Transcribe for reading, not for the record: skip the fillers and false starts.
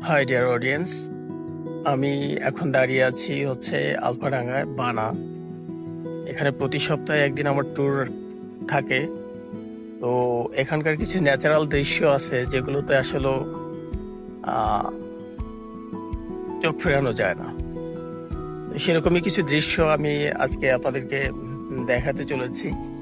High dear audience, আমি এখন দাঁড়িয়ে আছি হচ্ছে আলফাডাঙ্গায় বানা। এখানে প্রতি সপ্তাহে একদিন আমার ট্যুর থাকে। তো এখানকার কিছু ন্যাচারাল দৃশ্য আছে যেগুলোতে আসলে আহ, চোখ ফেরানো যায় না। সেরকমই কিছু দৃশ্য আমি আজকে আপনাদেরকে দেখাতে চলেছি।